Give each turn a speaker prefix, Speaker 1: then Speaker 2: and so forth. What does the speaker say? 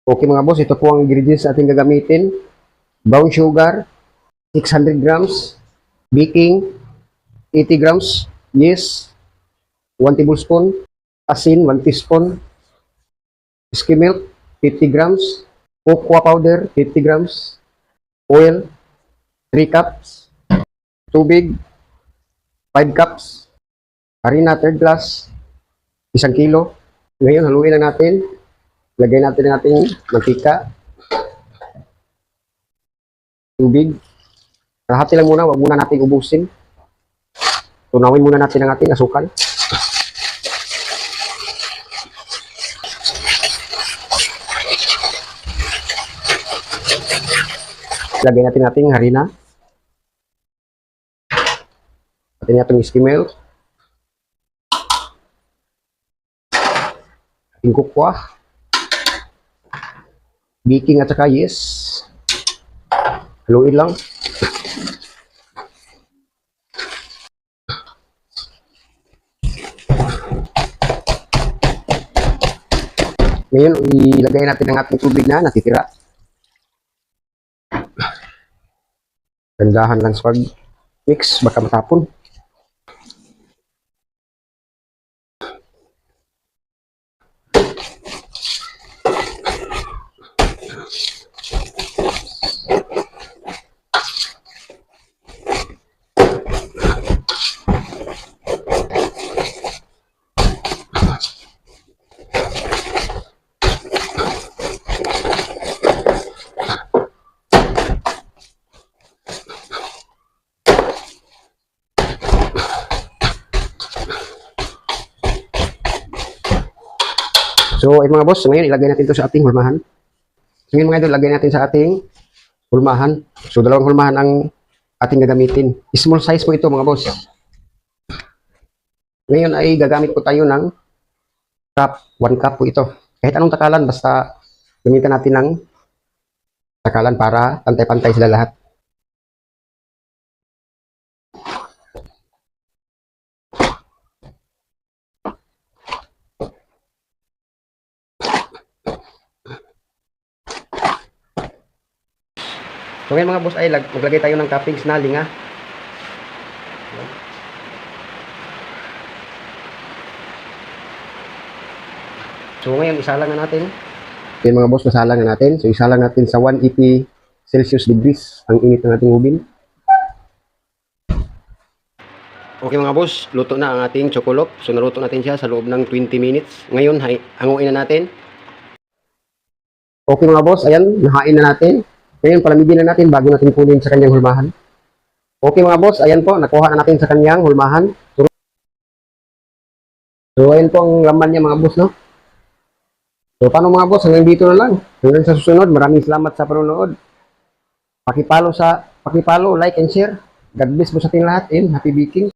Speaker 1: Okay mga boss, ito po ang ingredients na ating gagamitin. Brown sugar, 600 grams. Baking, 80 grams. Yeast, 1 tablespoon. Asin, 1 teaspoon. Skim milk, 50 grams. Cocoa powder, 50 grams. Oil, 3 cups. Tubig, 5 cups. Harina, third glass, 1 kilo. Ngayon, haluin lang natin. Lagay natin ang ating mantika. Tubig. Hati lang muna, wag muna natin ubusin. Tunawin muna natin ang ating asukal. Lagay natin ating harina. Atin natin skim milk. Ating cocoa. Baking at saka yeast. Haluin lang. Ngayon, ilagay natin ang ating tubig na natitira. Gandahan lang sa pag-mix, baka matapon. So, ay mga boss, ngayon ilagay natin ito sa ating hulmahan. Ngayon mga idol, ilagay natin sa ating hulmahan. So, dalawang hulmahan ang ating gagamitin. Small size po ito mga boss. Ngayon ay gagamit po tayo ng cup. 1 cup po ito. Kahit anong takalan, basta gamitan natin ng takalan para pantay-pantay sila lahat. So ngayon mga boss ay maglagay tayo ng toppings na linga. So ngayon isalang na natin. Yan mga boss, nasalang na natin. So isalang natin sa 180 Celsius degrees ang init ng ating oven. Okay mga boss, luto na ang ating chocolate. So naluto natin siya sa loob ng 20 minutes. Ngayon hanguin na natin. Okay mga boss, ayan, nahain na natin. Ngayon, palamigin na natin bago natin kunin sa kanyang hulmahan. Okay mga boss, ayan po, nakuha na natin sa kanyang hulmahan. So, ayan po ang laman niya mga boss, no? So, paano mga boss, hanggang dito na lang. Hanggang sa susunod, maraming salamat sa panonood. Pakipalo, like and share. God bless po sa ating lahat and happy baking.